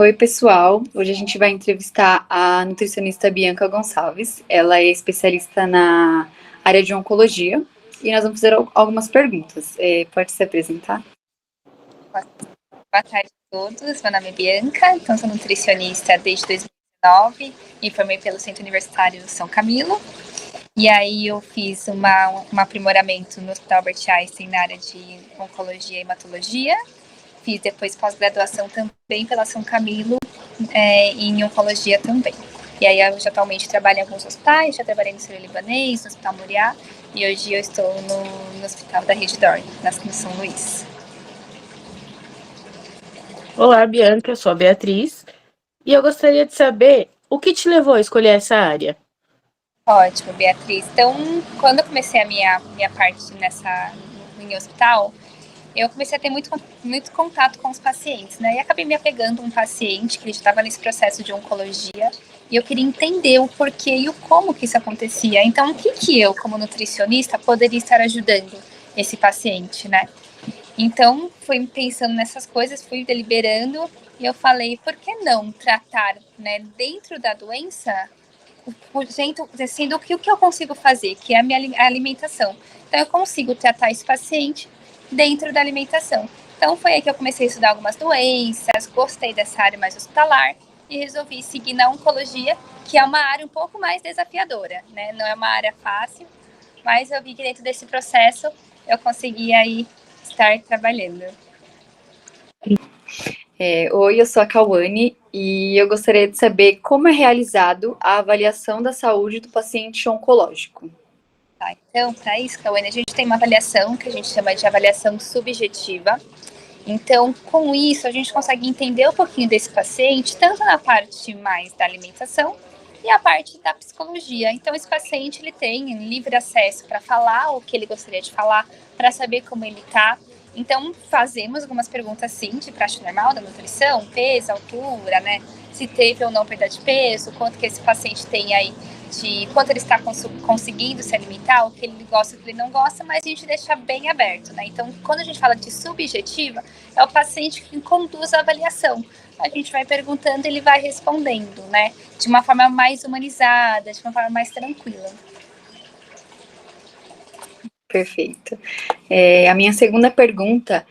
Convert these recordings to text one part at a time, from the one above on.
Oi, pessoal. Hoje a gente vai entrevistar a nutricionista Bianca Gonçalves. Ela é especialista na área de oncologia e nós vamos fazer algumas perguntas. Pode se apresentar? Boa tarde a todos. Meu nome é Bianca, então sou nutricionista desde 2019. Me formei pelo Centro Universitário São Camilo. E aí eu fiz um aprimoramento no Hospital Albert Einstein na área de oncologia e hematologia. Fiz depois pós-graduação também pela São Camilo em oncologia também. E aí eu atualmente trabalho em alguns hospitais, já trabalhei no Sírio-Libanês, no Hospital Moriá, e hoje eu estou no Hospital da Rede Dor, no São Luís. Olá, Bianca, eu sou a Beatriz, e eu gostaria de saber o que te levou a escolher essa área. Ótimo, Beatriz. Então, quando eu comecei a minha parte em hospital, eu comecei a ter muito contato com os pacientes, né? E acabei me apegando a um paciente que ele estava nesse processo de oncologia e eu queria entender o porquê e o como que isso acontecia. Então, o que eu, como nutricionista, poderia estar ajudando esse paciente, né? Então, fui pensando nessas coisas, fui deliberando e eu falei, por que não tratar, né, dentro da doença, sendo o que eu consigo fazer, que é a minha alimentação. Então, eu consigo tratar esse paciente dentro da alimentação. Então, foi aí que eu comecei a estudar algumas doenças, gostei dessa área mais hospitalar e resolvi seguir na oncologia, que é uma área um pouco mais desafiadora, né? Não é uma área fácil, mas eu vi que dentro desse processo eu consegui aí estar trabalhando. Oi, eu sou a Cauane e eu gostaria de saber como é realizado a avaliação da saúde do paciente oncológico. Tá, então, para isso, Cauane, a gente tem uma avaliação que a gente chama de avaliação subjetiva. Então, com isso, a gente consegue entender um pouquinho desse paciente, tanto na parte mais da alimentação e a parte da psicologia. Então, esse paciente ele tem livre acesso para falar o que ele gostaria de falar, para saber como ele está. Então, fazemos algumas perguntas, sim, de praxe normal da nutrição, peso, altura, né? Se teve ou não perda de peso, quanto que esse paciente tem aí de quanto ele está conseguindo se alimentar, o que ele gosta, o que ele não gosta, mas a gente deixa bem aberto, né? Então, quando a gente fala de subjetiva, é o paciente que conduz a avaliação. A gente vai perguntando, ele vai respondendo, né? De uma forma mais humanizada, de uma forma mais tranquila. Perfeito. A minha segunda pergunta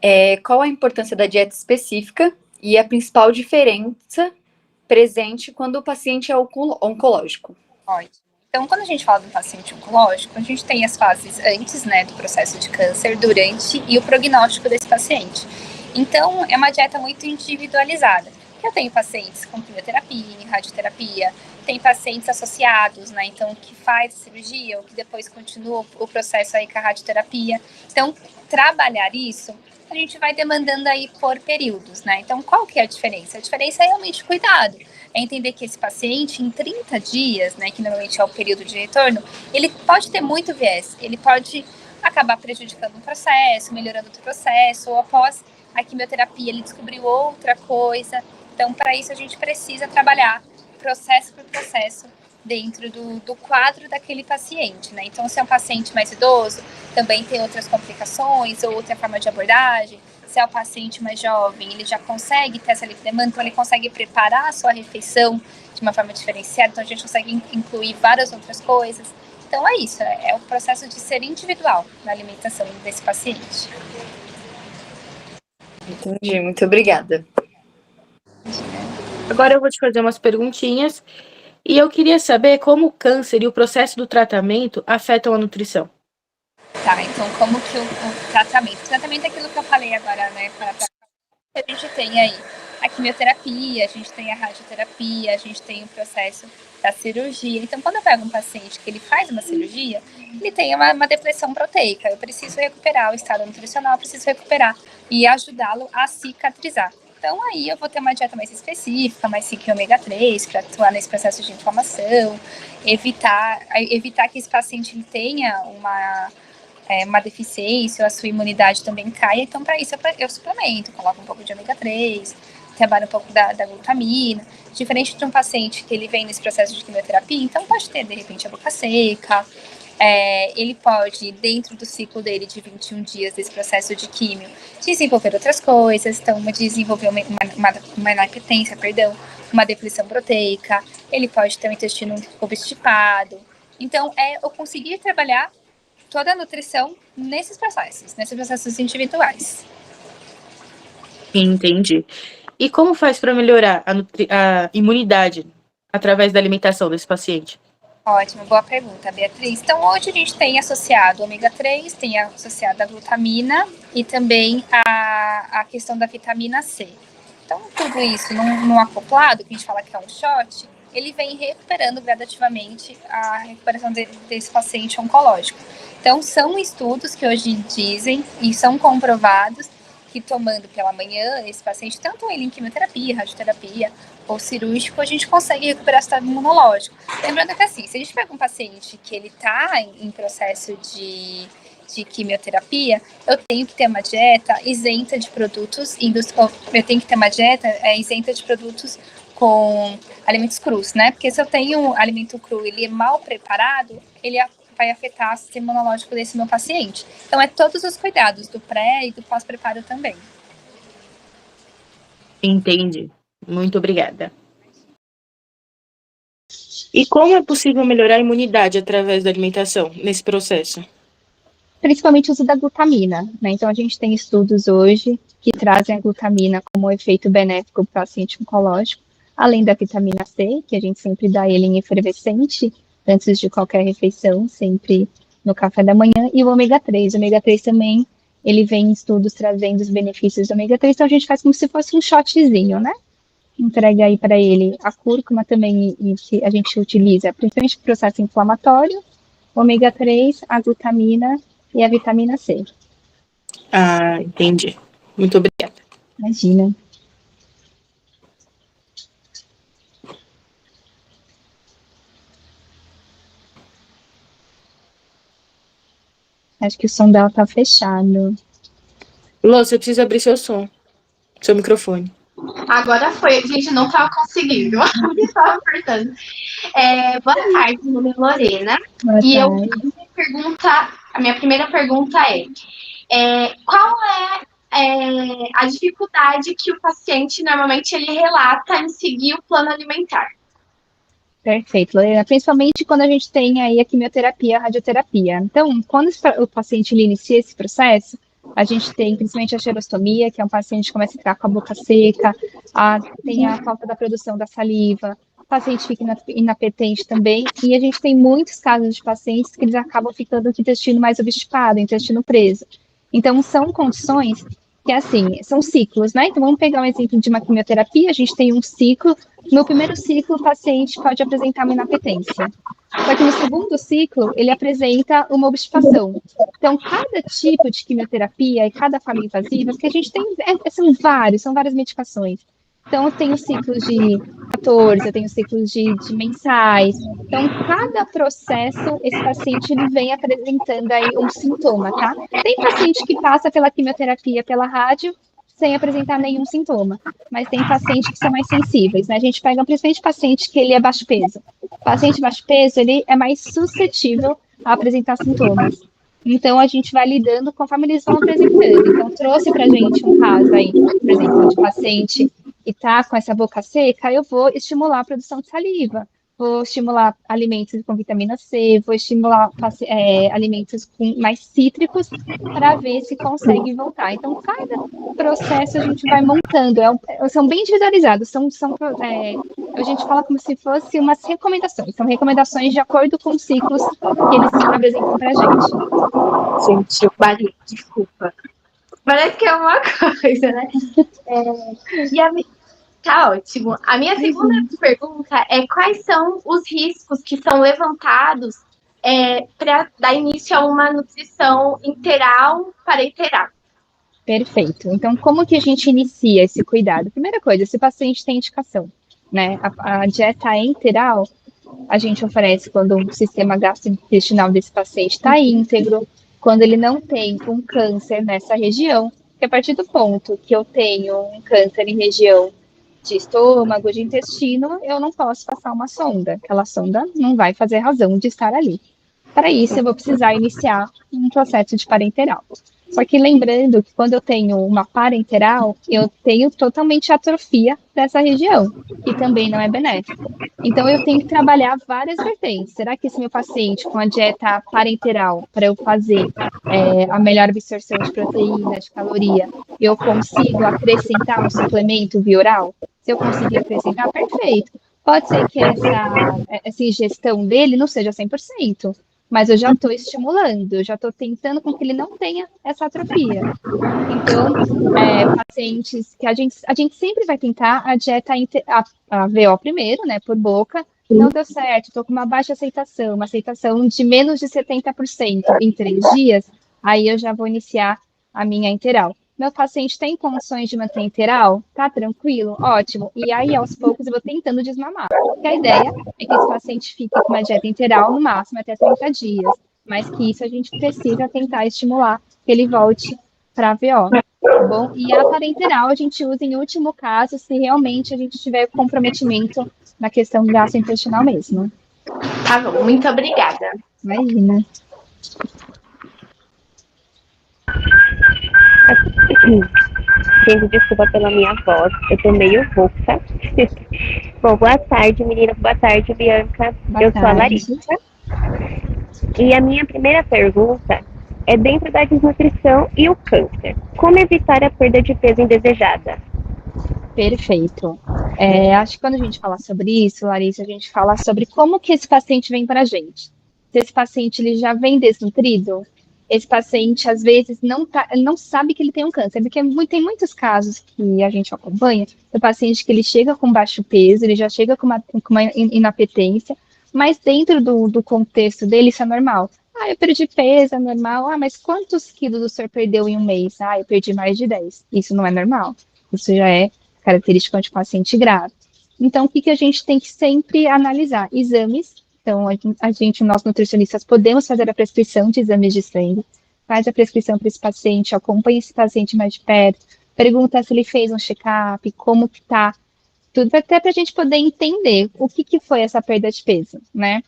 é qual a importância da dieta específica e a principal diferença presente quando o paciente é oncológico? Ótimo. Então, quando a gente fala do paciente oncológico, a gente tem as fases antes, né, do processo de câncer, durante e o prognóstico desse paciente. Então, é uma dieta muito individualizada. Eu tenho pacientes com quimioterapia, radioterapia, tem pacientes associados, né, então, que faz a cirurgia ou que depois continua o processo aí com a radioterapia. Então, trabalhar isso, a gente vai demandando aí por períodos, né? Então, qual que é a diferença? A diferença é realmente cuidado. É entender que esse paciente, em 30 dias, né, que normalmente é o período de retorno, ele pode ter muito viés, ele pode acabar prejudicando um processo, melhorando outro processo, ou após a quimioterapia ele descobriu outra coisa. Então, para isso, a gente precisa trabalhar processo por processo dentro do quadro daquele paciente, né? Então, se é um paciente mais idoso, também tem outras complicações ou outra forma de abordagem. Se é o paciente mais jovem, ele já consegue ter essa livre demanda, então ele consegue preparar a sua refeição de uma forma diferenciada, então a gente consegue incluir várias outras coisas. Então é isso, é o processo de ser individual na alimentação desse paciente. Entendi, muito obrigada. Agora eu vou te fazer umas perguntinhas e eu queria saber como o câncer e o processo do tratamento afetam a nutrição. Tá, então como que o tratamento? O tratamento é aquilo que eu falei agora, né? A gente tem aí a quimioterapia, a gente tem a radioterapia, a gente tem o processo da cirurgia. Então, quando eu pego um paciente que ele faz uma cirurgia, ele tem uma depressão proteica. Eu preciso recuperar o estado nutricional, eu preciso recuperar e ajudá-lo a cicatrizar. Então, aí eu vou ter uma dieta mais específica, mais rica em ômega 3, para atuar nesse processo de inflamação, evitar que esse paciente ele tenha uma deficiência, ou a sua imunidade também caia. Então, para isso, eu suplemento, coloco um pouco de ômega 3, trabalho um pouco da glutamina. Diferente de um paciente que ele vem nesse processo de quimioterapia, então pode ter, de repente, a boca seca, ele pode, dentro do ciclo dele de 21 dias desse processo de químio, desenvolver outras coisas, então desenvolver uma inapetência, uma depressão proteica, ele pode ter um intestino obstipado. Então, eu conseguir trabalhar toda a nutrição nesses processos individuais. Entendi. E como faz para melhorar a imunidade através da alimentação desse paciente? Ótimo, boa pergunta, Beatriz. Então, hoje a gente tem associado o ômega 3, tem associado a glutamina e também a questão da vitamina C. Então, tudo isso num acoplado, que a gente fala que é um shot, ele vem recuperando gradativamente a recuperação desse paciente oncológico. Então, são estudos que hoje dizem e são comprovados que tomando pela manhã esse paciente, tanto ele em quimioterapia, radioterapia ou cirúrgico, a gente consegue recuperar o estado imunológico. Lembrando que assim, se a gente pega um paciente que ele está em processo de quimioterapia, eu tenho que ter uma dieta isenta de produtos isenta de produtos com alimentos crus, né? Porque se eu tenho um alimento cru, ele é mal preparado, ele vai afetar o sistema imunológico desse meu paciente. Então, todos os cuidados do pré e do pós-preparo também. Entendi. Muito obrigada. E como é possível melhorar a imunidade através da alimentação nesse processo? Principalmente o uso da glutamina, né? Então, a gente tem estudos hoje que trazem a glutamina como um efeito benéfico para o paciente oncológico, além da vitamina C, que a gente sempre dá ele em efervescente, antes de qualquer refeição, sempre no café da manhã, e o ômega 3. O ômega 3 também, ele vem em estudos trazendo os benefícios do ômega 3, então a gente faz como se fosse um shotzinho, né? Entrega aí para ele a cúrcuma também, e que a gente utiliza, principalmente no processo inflamatório, ômega 3, a glutamina e a vitamina C. Ah, entendi. Muito obrigada. Imagina. Acho que o som dela tá fechado. Lô, você precisa abrir seu som, seu microfone. Agora foi, a gente não estava conseguindo. Estava apertando. Boa tarde, meu nome é Lorena. Boa E tarde. a minha primeira pergunta qual a dificuldade que o paciente normalmente ele relata em seguir o plano alimentar? Perfeito, Lorena. Principalmente quando a gente tem aí a quimioterapia, a radioterapia. Então, quando o paciente ele inicia esse processo, a gente tem principalmente a xerostomia, que é um paciente que começa a ficar com a boca seca, tem a falta da produção da saliva, o paciente fica inapetente também, e a gente tem muitos casos de pacientes que eles acabam ficando com o intestino mais obstipado, intestino preso. Então, são condições que, assim, são ciclos, né? Então, vamos pegar um exemplo de uma quimioterapia, a gente tem um ciclo, no primeiro ciclo, o paciente pode apresentar uma inapetência. Só que no segundo ciclo, ele apresenta uma obstipação. Então, cada tipo de quimioterapia e cada forma invasiva, porque a gente tem, são várias medicações. Então, eu tenho ciclos de 14, eu tenho ciclos de mensais. Então, cada processo, esse paciente ele vem apresentando aí um sintoma, tá? Tem paciente que passa pela quimioterapia, pela rádio, sem apresentar nenhum sintoma. Mas tem pacientes que são mais sensíveis, né? A gente pega principalmente paciente que ele é baixo peso. O paciente baixo peso, ele é mais suscetível a apresentar sintomas. Então, a gente vai lidando conforme eles vão apresentando. Então, trouxe pra gente um caso aí, por exemplo, de paciente que tá com essa boca seca, eu vou estimular a produção de saliva. Vou estimular alimentos com vitamina C, vou estimular alimentos mais cítricos para ver se consegue voltar. Então, cada processo a gente vai montando, são bem individualizados, a gente fala como se fosse umas recomendações, são recomendações de acordo com os ciclos que eles apresentam para a gente. Gente, eu parei, desculpa. Parece que é uma coisa, né? Tá ótimo. A minha segunda pergunta é quais são os riscos que são levantados para dar início a uma nutrição interal parenteral? Perfeito. Então, como que a gente inicia esse cuidado? Primeira coisa, se o paciente tem indicação, né? A dieta enteral, a gente oferece quando o sistema gastrointestinal desse paciente está íntegro, quando ele não tem um câncer nessa região, que a partir do ponto que eu tenho um câncer em região de estômago, de intestino, eu não posso passar uma sonda. Aquela sonda não vai fazer razão de estar ali. Para isso, eu vou precisar iniciar um processo de parenteral. Só que lembrando que quando eu tenho uma parenteral, eu tenho totalmente atrofia dessa região, que também não é benéfico. Então, eu tenho que trabalhar várias vertentes. Será que esse meu paciente com a dieta parenteral, para eu fazer a melhor absorção de proteína, de caloria, eu consigo acrescentar um suplemento via oral? Se eu conseguir acrescentar, perfeito. Pode ser que essa ingestão dele não seja 100%, mas eu já estou estimulando, eu já estou tentando com que ele não tenha essa atrofia. Então, pacientes que a gente sempre vai tentar a dieta, a VO primeiro, né, por boca, não deu certo, estou com uma baixa aceitação, uma aceitação de menos de 70% em 3 dias, aí eu já vou iniciar a minha enteral. Meu paciente tem condições de manter enteral? Tá tranquilo? Ótimo. E aí, aos poucos, eu vou tentando desmamar. Porque a ideia é que esse paciente fique com uma dieta enteral no máximo até 30 dias. Mas que isso a gente precisa tentar estimular que ele volte para a VO. Tá bom? E a parenteral a gente usa em último caso se realmente a gente tiver comprometimento na questão gastrointestinal mesmo. Tá bom, muito obrigada. Imagina. Gente, desculpa pela minha voz, eu tô meio rouca. Bom, boa tarde, meninas, boa tarde, Bianca. Eu sou a Larissa. E a minha primeira pergunta é dentro da desnutrição e o câncer. Como evitar a perda de peso indesejada? Perfeito. Acho que quando a gente fala sobre isso, Larissa, a gente fala sobre como que esse paciente vem para a gente. Se esse paciente ele já vem desnutrido, esse paciente, às vezes, ele não sabe que ele tem um câncer, porque tem muitos casos que a gente acompanha, do paciente que ele chega com baixo peso, ele já chega com uma inapetência, mas dentro do contexto dele, isso é normal. Eu perdi peso, é normal. Mas quantos quilos o senhor perdeu em um mês? Eu perdi mais de 10. Isso não é normal. Isso já é característica de paciente grave. Então, o que a gente tem que sempre analisar? Exames. Então, nós nutricionistas, podemos fazer a prescrição de exames de sangue, faz a prescrição para esse paciente, acompanha esse paciente mais de perto, pergunta se ele fez um check-up, como que tá, tudo até para a gente poder entender o que foi essa perda de peso, né?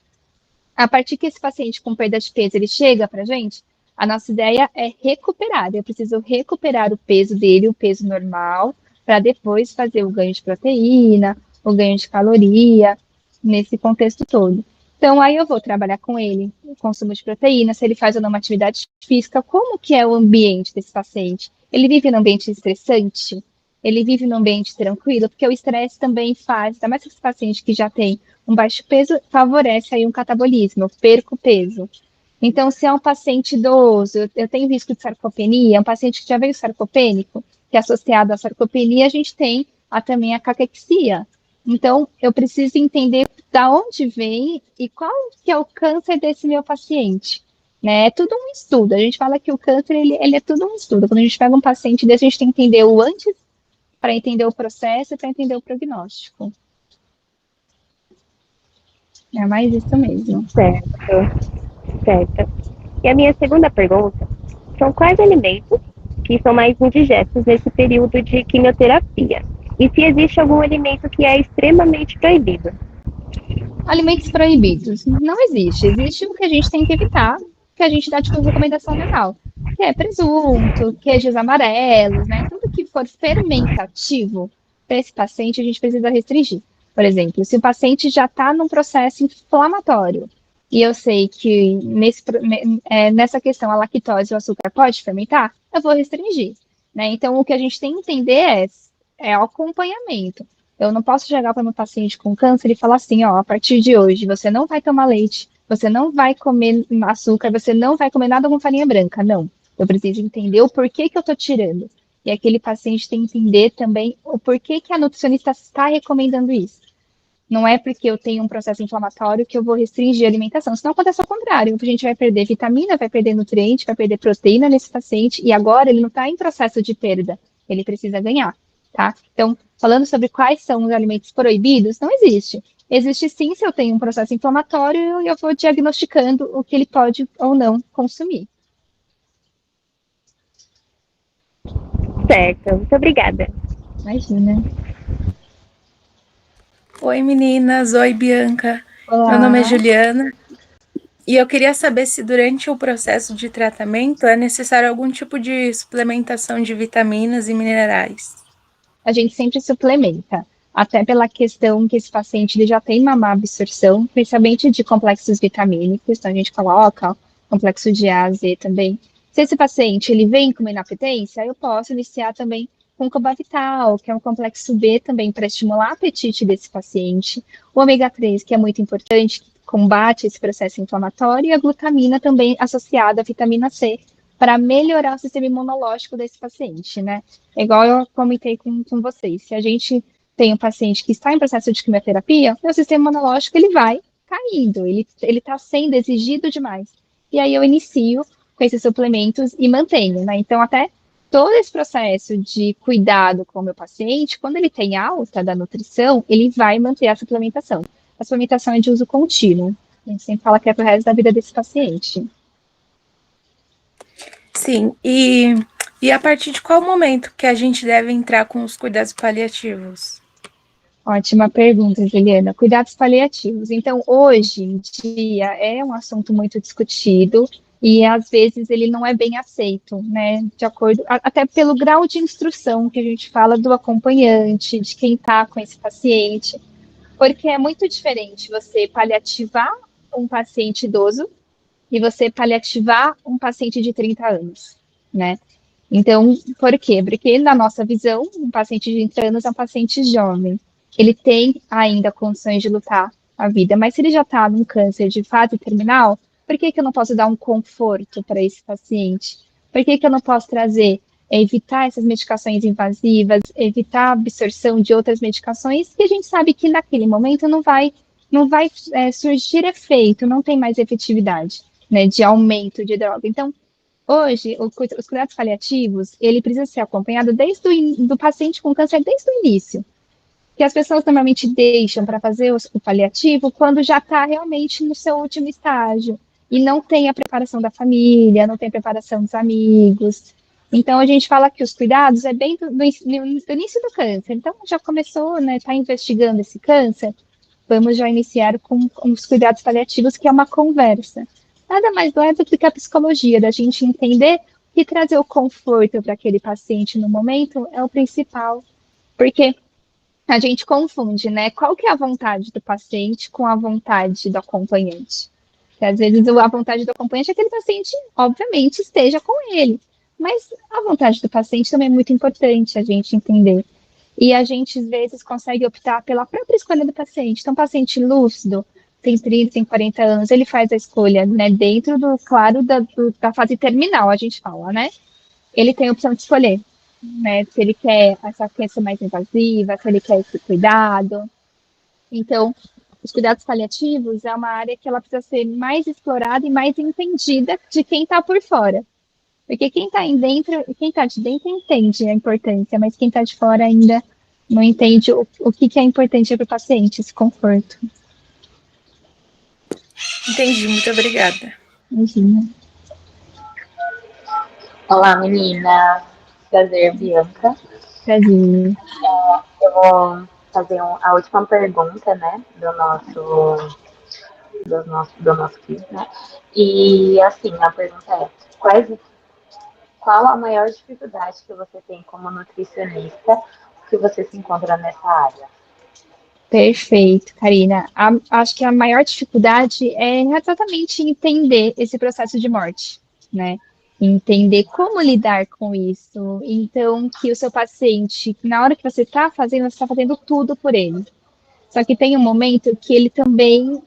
A partir que esse paciente com perda de peso, ele chega para a gente, a nossa ideia é recuperar, eu preciso recuperar o peso dele, o peso normal, para depois fazer o ganho de proteína, o ganho de caloria, nesse contexto todo. Então, aí eu vou trabalhar com ele, o consumo de proteína, se ele faz ou não uma atividade física, como que é o ambiente desse paciente? Ele vive num ambiente estressante? Ele vive num ambiente tranquilo? Porque o estresse também faz, ainda mais esse paciente que já tem um baixo peso, favorece aí um catabolismo, eu perco peso. Então, se é um paciente idoso, eu tenho risco de sarcopenia, um paciente que já veio sarcopênico, que é associado à sarcopenia, a gente tem também a caquexia. Então, eu preciso entender da onde vem e qual que é o câncer desse meu paciente. Né? É tudo um estudo. A gente fala que o câncer ele é tudo um estudo. Quando a gente pega um paciente desse, a gente tem que entender o antes para entender o processo e para entender o prognóstico. É mais isso mesmo. Certo. E a minha segunda pergunta são quais alimentos que são mais indigestos nesse período de quimioterapia? E se existe algum alimento que é extremamente proibido? Alimentos proibidos. Não existe. Existe o que a gente tem que evitar, que a gente dá tipo recomendação geral. Que é presunto, queijos amarelos, né? Tudo que for fermentativo para esse paciente, a gente precisa restringir. Por exemplo, se o paciente já está num processo inflamatório, e eu sei que nessa questão a lactose e o açúcar pode fermentar, eu vou restringir. Né? Então, o que a gente tem que entender é o acompanhamento. Eu não posso chegar para meu paciente com câncer e falar assim, a partir de hoje, você não vai tomar leite, você não vai comer açúcar, você não vai comer nada com farinha branca. Não. Eu preciso entender o porquê que eu estou tirando. E aquele paciente tem que entender também o porquê que a nutricionista está recomendando isso. Não é porque eu tenho um processo inflamatório que eu vou restringir a alimentação, senão acontece ao contrário. A gente vai perder vitamina, vai perder nutriente, vai perder proteína nesse paciente, e agora ele não está em processo de perda, ele precisa ganhar. Tá? Então, falando sobre quais são os alimentos proibidos, não existe. Existe sim se eu tenho um processo inflamatório e eu vou diagnosticando o que ele pode ou não consumir. Certo, muito obrigada. Imagina. Oi, meninas. Oi, Bianca. Olá. Meu nome é Juliana. E eu queria saber se durante o processo de tratamento é necessário algum tipo de suplementação de vitaminas e minerais. A gente sempre suplementa, até pela questão que esse paciente ele já tem uma má absorção, principalmente de complexos vitamínicos, então a gente coloca complexo de A, Z também. Se esse paciente ele vem com uma inapetência, eu posso iniciar também com Cobavital, que é um complexo B também para estimular o apetite desse paciente. O ômega 3, que é muito importante, que combate esse processo inflamatório, e a glutamina também associada à vitamina C, para melhorar o sistema imunológico desse paciente, né? É igual eu comentei com vocês, se a gente tem um paciente que está em processo de quimioterapia, o sistema imunológico ele vai caindo, ele está sendo exigido demais. E aí eu inicio com esses suplementos e mantenho, né? Então, até todo esse processo de cuidado com o meu paciente, quando ele tem alta da nutrição, ele vai manter a suplementação. A suplementação é de uso contínuo. A gente sempre fala que é para o resto da vida desse paciente. Sim, e a partir de qual momento que a gente deve entrar com os cuidados paliativos? Ótima pergunta, Juliana. Cuidados paliativos. Então, hoje em dia é um assunto muito discutido e às vezes ele não é bem aceito, né? De acordo, até pelo grau de instrução que a gente fala do acompanhante, de quem está com esse paciente, porque é muito diferente você paliativar um paciente idoso e você paliativar um paciente de 30 anos, né? Então, por quê? Porque, na nossa visão, um paciente de 30 anos é um paciente jovem. Ele tem ainda condições de lutar a vida, mas se ele já está num câncer de fase terminal, por que eu não posso dar um conforto para esse paciente? Por que eu não posso trazer, evitar essas medicações invasivas, evitar a absorção de outras medicações que a gente sabe que naquele momento não vai surgir efeito, não tem mais efetividade, né, de aumento de droga. Então, hoje, os cuidados paliativos, ele precisa ser acompanhado do paciente com câncer desde o início. Que as pessoas normalmente deixam para fazer o paliativo quando já está realmente no seu último estágio e não tem a preparação da família, não tem a preparação dos amigos. Então, a gente fala que os cuidados é bem do início do câncer. Então, já começou, né, está investigando esse câncer, vamos já iniciar com os cuidados paliativos, que é uma conversa. Nada mais é do que a psicologia, da gente entender que trazer o conforto para aquele paciente no momento é o principal, porque a gente confunde, né? Qual que é a vontade do paciente com a vontade do acompanhante? Porque, às vezes a vontade do acompanhante é que aquele paciente, obviamente, esteja com ele, mas a vontade do paciente também é muito importante a gente entender. E a gente, às vezes, consegue optar pela própria escolha do paciente. Então, paciente lúcido, tem 30, tem 40 anos, ele faz a escolha, né, dentro claro, da fase terminal, a gente fala, né? Ele tem a opção de escolher, né, se ele quer essa questão mais invasiva, se ele quer esse cuidado. Então, os cuidados paliativos é uma área que ela precisa ser mais explorada e mais entendida de quem está por fora. Porque quem está de dentro entende a importância, mas quem está de fora ainda não entende o que é importante para o paciente, esse conforto. Entendi, muito obrigada. Imagina. Olá, meninas. Prazer, Bianca. Prazer. Eu vou fazer a última pergunta, né, do nosso quiz, né? E, assim, a pergunta é, qual a maior dificuldade que você tem como nutricionista que você se encontra nessa área? Perfeito, Karina. Acho que a maior dificuldade é exatamente entender esse processo de morte, né? Entender como lidar com isso. Então, que o seu paciente, na hora que você está fazendo tudo por ele. Só que tem um momento que ele também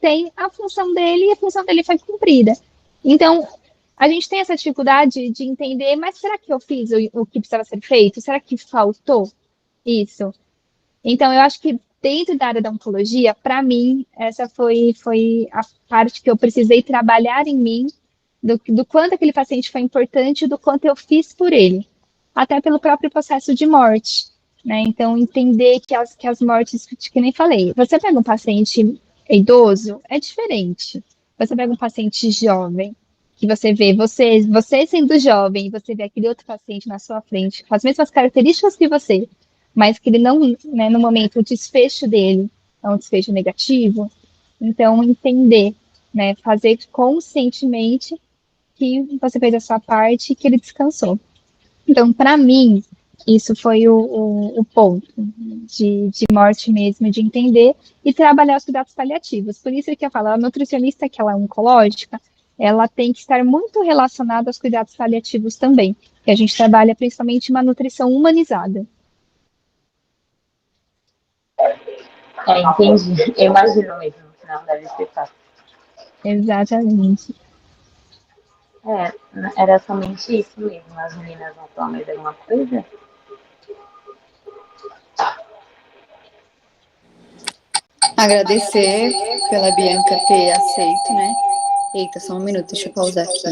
tem a função dele e a função dele foi cumprida. Então, a gente tem essa dificuldade de entender, mas será que eu fiz o que precisava ser feito? Será que faltou isso? Então, eu acho que dentro da área da oncologia, para mim, essa foi a parte que eu precisei trabalhar em mim, do quanto aquele paciente foi importante, do quanto eu fiz por ele, até pelo próprio processo de morte, né? Então, entender que as mortes, que nem falei, você pega um paciente idoso, é diferente. Você pega um paciente jovem, que você vê, você sendo jovem, você vê aquele outro paciente na sua frente, com as mesmas características que você, mas que ele não, né, no momento, o desfecho dele é um desfecho negativo. Então, entender né? Fazer conscientemente que você fez a sua parte e que ele descansou. Então, para mim, isso foi o ponto de morte mesmo, de entender e trabalhar os cuidados paliativos. Por isso que eu falo, a nutricionista que ela é oncológica, ela tem que estar muito relacionada aos cuidados paliativos também, que a gente trabalha principalmente uma nutrição humanizada. Entendi. Eu imagino mesmo, não deve ser fácil. Exatamente. Era somente isso mesmo. As meninas vão falar mais alguma coisa? Agradecer pela Bianca ter aceito, né? Eita, só um minuto, deixa eu pausar aqui.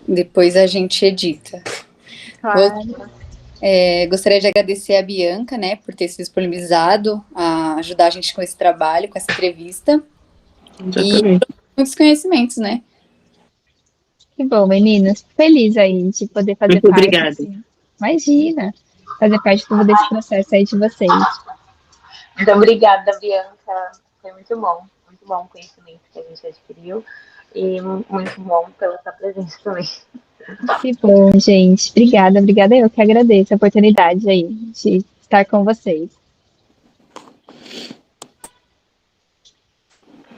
Depois a gente edita. Claro. Gostaria de agradecer a Bianca, né, por ter se disponibilizado a ajudar a gente com esse trabalho, com essa entrevista. Exatamente. E muitos conhecimentos, né? Que bom, meninas. Feliz aí de poder fazer Muito parte. obrigada. Assim. Imagina, fazer parte de todo esse processo aí de vocês. Então, obrigada, Bianca. Foi muito bom o conhecimento que a gente adquiriu e muito bom pela sua presença também. Que bom, gente. Obrigada, eu que agradeço a oportunidade aí de estar com vocês.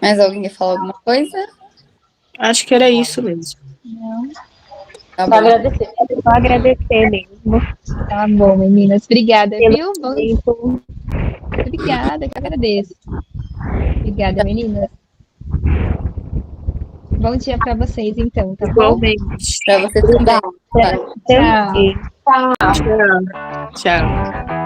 Mais alguém quer falar alguma coisa? Acho que era isso mesmo. Não? Tá Só bom. agradecer. Só agradecer mesmo. Tá bom, meninas. Obrigada, Pelo viu? tempo. Obrigada, que agradeço. Obrigada, meninas. Bom dia para vocês, então, tá bom? Igualmente. Pra você também. Tchau. Tchau. Tchau. Tchau.